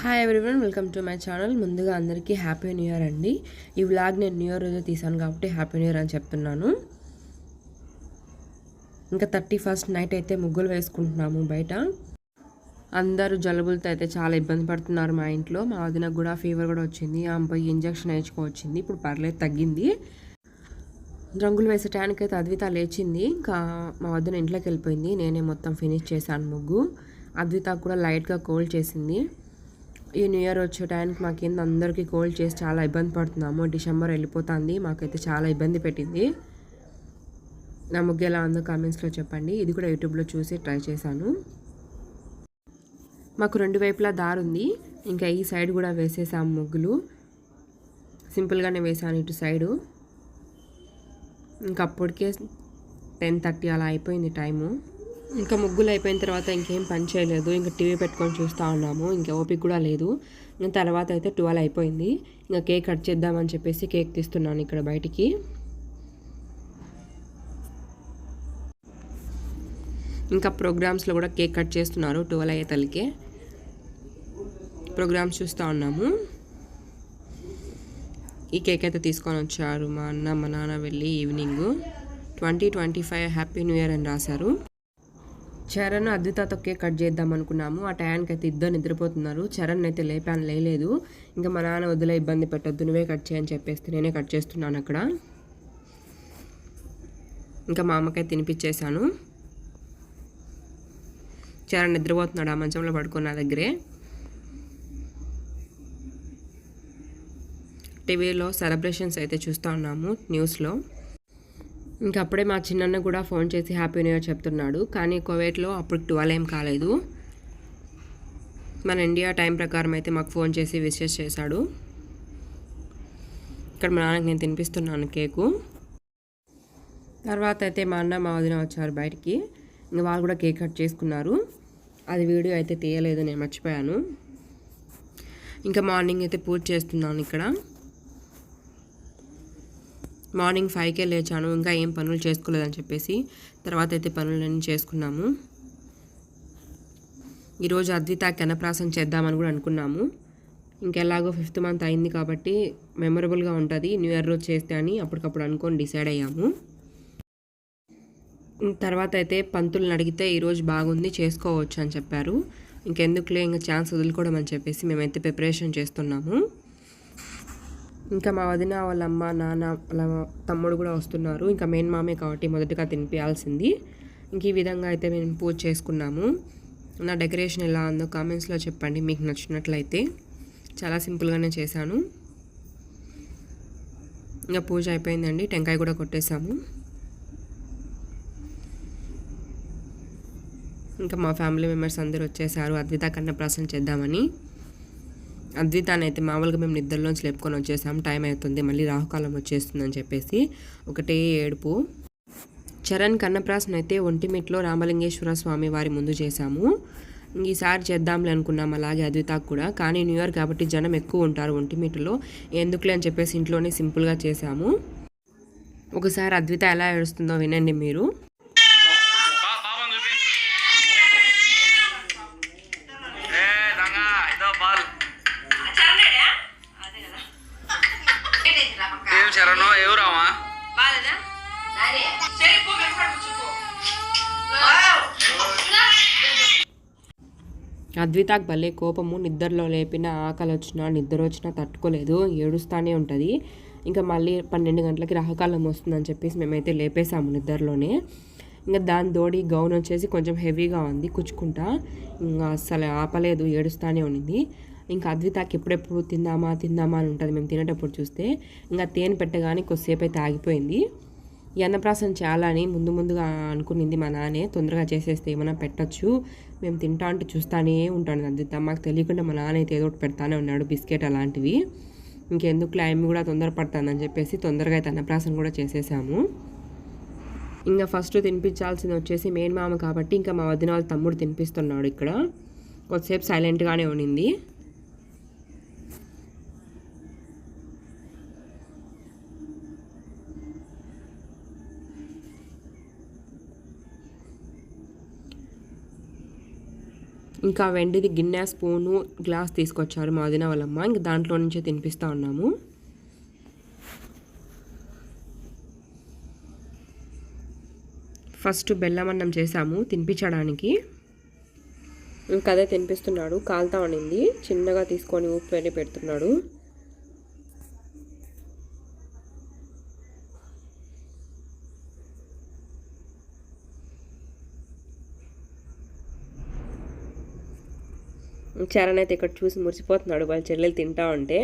Hi everyone, welcome to my channel. ముందుగా అందరికీ happy new year అండి. ఈ వ్లాగ్ నేను న్యూ ఇయర్ రోజు తీసాను కాబట్టి హ్యాపీ న్యూ ఇయర్ అని చెప్తున్నాను. ఇంకా 31st నైట్ అయితే ముగ్గులు వేసుకుంటున్నాము బయట. అందరూ జలుబులతో అయితే చాలా ఇబ్బంది పడుతున్నారు మా ఇంట్లో. మా వదినకు కూడా ఫీవర్ కూడా వచ్చింది. ఆమె పోయి ఇంజక్షన్ వేయించుకోవచ్చింది. ఇప్పుడు పర్లేదు, తగ్గింది. రంగులు వేసే టైంకి అయితే అద్విత లేచింది. ఇంకా మా వదిన ఇంట్లోకి వెళ్ళిపోయింది. నేనే మొత్తం ఫినిష్ చేశాను ముగ్గు. అద్విత కూడా లైట్గా కోల్డ్ చేసింది. ఈ న్యూ ఇయర్ వచ్చే టైంకి మా కింద అందరికీ కోల్డ్ చేసి చాలా ఇబ్బంది పడుతున్నాము. డిసెంబర్ వెళ్ళిపోతుంది, మాకైతే చాలా ఇబ్బంది పెట్టింది. నా ముగ్గు ఎలా ఉందో కామెంట్స్లో చెప్పండి. ఇది కూడా యూట్యూబ్లో చూసి ట్రై చేశాను. మాకు రెండు వైపులా దారి ఉంది. ఇంకా ఈ సైడ్ కూడా వేసేసాము ముగ్గులు. సింపుల్గానే వేసాను ఇటు సైడు. ఇంకా అప్పటికే 10:30 అలా అయిపోయింది టైము. ఇంకా ముగ్గులు అయిపోయిన తర్వాత ఇంకేం పని చేయలేదు. ఇంకా టీవీ పెట్టుకొని చూస్తూ ఉన్నాము. ఇంకా ఓపిక కూడా లేదు. ఇంకా తర్వాత అయితే 12 అయిపోయింది. ఇంకా కేక్ కట్ చేద్దామని చెప్పేసి కేక్ తీస్తున్నాను ఇక్కడ బయటికి. ఇంకా ప్రోగ్రామ్స్లో కూడా కేక్ కట్ చేస్తున్నారు 12 అయ్యే తలకే. ప్రోగ్రామ్స్ చూస్తూ ఉన్నాము. ఈ కేక్ అయితే తీసుకొని వచ్చారు మా అన్న మా నాన్న వెళ్ళి ఈవినింగ్. 2025 హ్యాపీ న్యూ ఇయర్ అని రాశారు. చరణ్ అద్వితతో కేక్ కట్ చేద్దాం అనుకున్నాము. ఆ టయానికి అయితే ఇద్దరు నిద్రపోతున్నారు. చరణ్ అయితే లేలేదు. ఇంకా మా నాన్న వదిలే, ఇబ్బంది పెట్టద్దు, నువ్వే కట్ చేయని చెప్పేస్తే నేనే కట్ చేస్తున్నాను అక్కడ. ఇంకా మా అమ్మకైతే తినిపించేశాను. చరణ్ నిద్రపోతున్నాడు ఆ మంచంలో పడుకున్న దగ్గరే. టీవీలో సెలబ్రేషన్స్ అయితే చూస్తూ ఉన్నాము న్యూస్లో. ఇంకా అప్పుడే మా చిన్నన్న కూడా ఫోన్ చేసి హ్యాపీ న్యూ ఇయర్ చెప్తున్నాడు. కానీ కువైట్లో అప్పుడు 12 ఏం కాలేదు. మన ఇండియా టైం ప్రకారం అయితే మాకు ఫోన్ చేసి విషెస్ చేశాడు. ఇక్కడ మా నాన్నకి నేను తినిపిస్తున్నాను కేకు. తర్వాత అయితే మా అన్న మా వదిన వచ్చారు బయటికి. ఇంకా వాళ్ళు కూడా కేక్ కట్ చేసుకున్నారు. అది వీడియో అయితే తీయలేదు, నేను మర్చిపోయాను. ఇంకా మార్నింగ్ అయితే పూజ చేస్తున్నాను ఇక్కడ. మార్నింగ్ 5కే లేచాను. ఇంకా ఏం పనులు చేసుకోలేదని చెప్పేసి తర్వాత అయితే పనులన్నీ చేసుకున్నాము. ఈరోజు అద్వితకి అన్నప్రాసన చేద్దామని కూడా అనుకున్నాము. ఇంకెలాగో 5th మంత్ అయింది కాబట్టి మెమొరబుల్గా ఉంటుంది న్యూ ఇయర్ రోజు చేస్తే అని అప్పటికప్పుడు అనుకొని డిసైడ్ అయ్యాము. తర్వాత అయితే పంతులను అడిగితే ఈరోజు బాగుంది, చేసుకోవచ్చు అని చెప్పారు. ఇంకెందుకులే, ఇంకా ఛాన్స్ వదులుకోవడం అని చెప్పేసి మేమైతే ప్రిపరేషన్ చేస్తున్నాము. ఇంకా మా వదిన వాళ్ళ అమ్మ నాన్న వాళ్ళ తమ్ముడు కూడా వస్తున్నారు. ఇంకా మెయిన్ మామే కాబట్టి మొదటగా తినిపించాల్సింది. ఇంక ఈ విధంగా అయితే మేము పూజ చేసుకున్నాము. నా డెకరేషన్ ఎలా ఉందో కామెంట్స్లో చెప్పండి మీకు నచ్చినట్లయితే. చాలా సింపుల్గానే చేశాను. ఇంకా పూజ అయిపోయిందండి. టెంకాయ కూడా కొట్టేశాము. ఇంకా మా ఫ్యామిలీ మెంబర్స్ అందరూ వచ్చేసారు అద్విత అన్నప్రాసన చేద్దామని. అద్వితాన్ని అయితే మామూలుగా మేము నిద్రలోంచి లేపుకొని వచ్చేసాము. టైం అవుతుంది, మళ్ళీ రాహుకాలం వచ్చేస్తుందని చెప్పేసి ఒకటే ఏడుపు. చరణ్ అన్నప్రాసన అయితే ఒంటిమిట్లో రామలింగేశ్వర స్వామి వారి ముందు చేశాము. ఈసారి చేద్దాంలే అనుకున్నాం అలాగే అద్వితాకు కూడా. కానీ న్యూ ఇయర్ కాబట్టి జనం ఎక్కువ ఉంటారు ఒంటిమిట్లో, ఎందుకులే అని చెప్పేసి ఇంట్లోనే సింపుల్గా చేశాము. ఒకసారి అద్విత ఎలా ఏడుస్తుందో వినండి మీరు. అద్వితాకు భలే కోపము. నిద్రలో లేపిన, ఆకలి వచ్చినా నిద్ర వచ్చినా తట్టుకోలేదు, ఏడుస్తూనే ఉంటుంది. ఇంకా మళ్ళీ 12 గంటలకి రాహుకాలం వస్తుందని చెప్పేసి మేమైతే లేపేసాము నిద్రలోనే. ఇంకా దాని తోడి గౌన్ వచ్చేసి కొంచెం హెవీగా ఉంది, కుచ్చుకుంటా. ఇంకా అస్సలు ఆపలేదు, ఏడుస్తూనే ఉండింది. ఇంకా అద్వితాకి ఎప్పుడెప్పుడు తిందామా అని ఉంటుంది మేము తినేటప్పుడు చూస్తే. ఇంకా తేనె పెట్టగానే కొద్దిసేపు అయితే ఆగిపోయింది. ఈ అన్నప్రాసన చాలా అని ముందుగా అనుకునింది మా నాన్నే. తొందరగా చేసేస్తే ఏమైనా పెట్టచ్చు, మేము తింటా అంటే చూస్తానే ఉంటాను అద్విత. మాకు తెలియకుండా మా నాన్న అయితే ఏదో ఒకటి పెడతానే ఉన్నాడు, బిస్కెట్ అలాంటివి. ఇంకెందుకు ఆమె కూడా తొందరపడతానని చెప్పేసి తొందరగా అయితే అన్నప్రాసన కూడా చేసేసాము. ఇంకా ఫస్ట్ తినిపించాల్సింది వచ్చేసి మెయిన్ మామ కాబట్టి ఇంకా మా వదిన వాళ్ళ తమ్ముడు తినిపిస్తున్నాడు ఇక్కడ. కొద్దిసేపు సైలెంట్గానే ఉండింది. ఇంకా వెండిది గిన్నె, స్పూను, గ్లాస్ తీసుకొచ్చారు మా వదిన వాళ్ళమ్మ. ఇంక దాంట్లో నుంచే తినిపిస్తూ ఉన్నాము. ఫస్ట్ బెల్లం అన్నం చేసాము తినిపించడానికి. ఇంకా అదే తినిపిస్తున్నాడు. కాలుతా ఉండింది, చిన్నగా తీసుకొని ఉప్పు వెళ్ళి పెడుతున్నాడు. చరణ్ అయితే ఇక్కడ చూసి మురిసిపోతున్నాడు వాళ్ళ చెల్లెలు తింటా ఉంటే.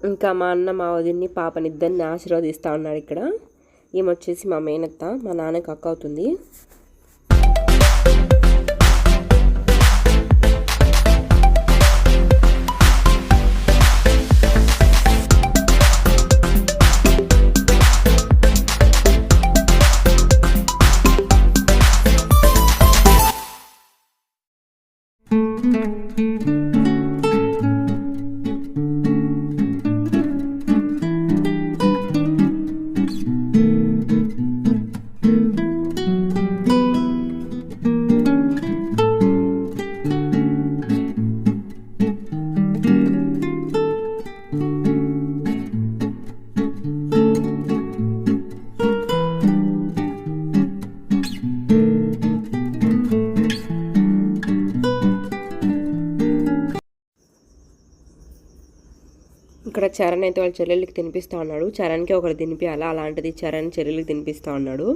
ఇంకా మా అన్న మా వదిన్ని పాపనిద్దరిని ఆశీర్వదిస్తూ ఉన్నాడు. ఇక్కడ ఈమె వచ్చేసి మా మేనత్త, మా నాన్నకి అక్క అవుతుంది. ఇక్కడ చరణ్ అయితే వాళ్ళ చెల్లెళ్ళకి తినిపిస్తూ ఉన్నాడు. చరణ్కి ఒకరు తినిపించాలా, అలాంటిది చరణ్ చెల్లెళ్ళకి తినిపిస్తూ ఉన్నాడు.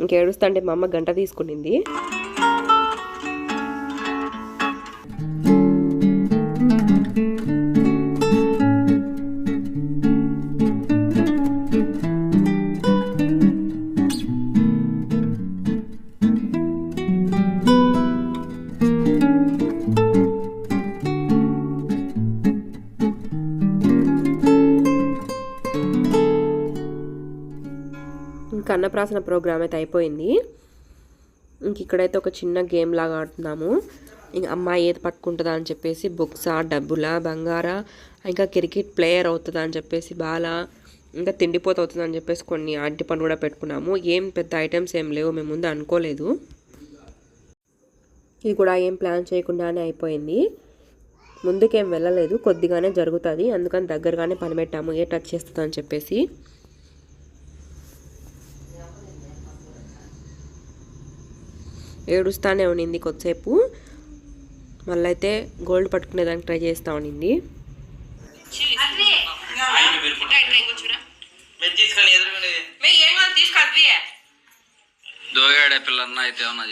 ఇంకేడుస్తా అంటే మా అమ్మ గంట తీసుకునింది. ఇంకా అన్నప్రాసన ప్రోగ్రామ్ అయితే అయిపోయింది. ఇంక ఇక్కడైతే ఒక చిన్న గేమ్ లాగా ఆడుతున్నాము. ఇంక అమ్మాయి ఏది పట్టుకుంటుందా అని చెప్పేసి బుక్సా, డబ్బులా, బంగారా, ఇంకా క్రికెట్ ప్లేయర్ అవుతుందా అని చెప్పేసి బాలా, ఇంకా తిండిపోత అవుతుందా అని చెప్పేసి కొన్ని ఆంటి పని కూడా పెట్టుకున్నాము. ఏం పెద్ద ఐటమ్స్ ఏం లేవు, మేము ముందు అనుకోలేదు. ఇది కూడా ఏం ప్లాన్ చేయకుండానే అయిపోయింది. ముందుకేం వెళ్ళలేదు, కొద్దిగానే జరుగుతుంది, అందుకని దగ్గరగానే పని పెట్టాము ఏ టచ్ చేస్తుందా అని చెప్పేసి. ఏడుస్తానే ఉండింది కొద్దిసేపు, మళ్ళీ అయితే గోల్డ్ పట్టుకునేదానికి ట్రై చేస్తూ ఉండింది. దోగాడే పిల్లన్న అయితే ఏమన్నా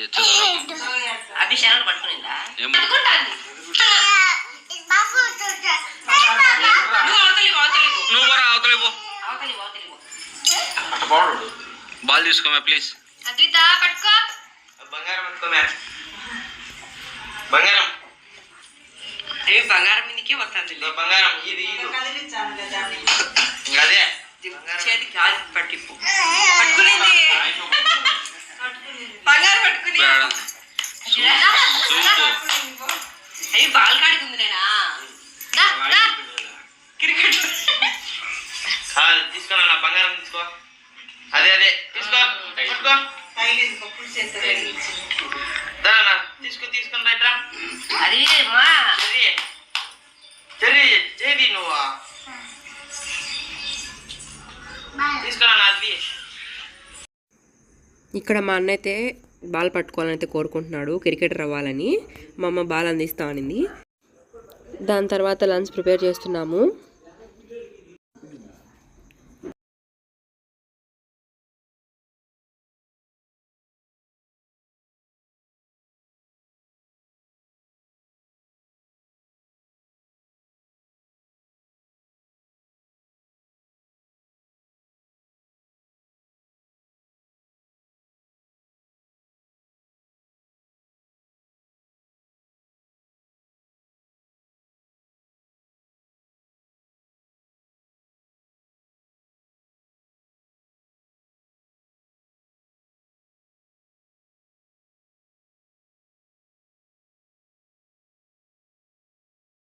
బాల్ తీసుకోమా ప్లీజ్. బంగారం బంగారం బంగారం మీదకే వస్తుంది. బంగారం ఇది అదే పట్టిప్పు బంగారం పట్టుకుని అయ్యి బాల్ కాడుకుంది నేనా క్రికెట్ తీసుకోనా నా బంగారం తీసుకో. అదే తీసుకో పట్టుకో. దానా తీసుకొని రైట్రా. అది మా చెరి నువ్వా తీసుకురా నాది. ఇక్కడ మా అన్న అయితే బాల్ పట్టుకోవాలని అయితే కోరుకుంటున్నాడు, క్రికెటర్ అవ్వాలని. మా అమ్మ బాల్ అందిస్తా అనింది. దాని తర్వాత లంచ్ ప్రిపేర్ చేస్తున్నాము.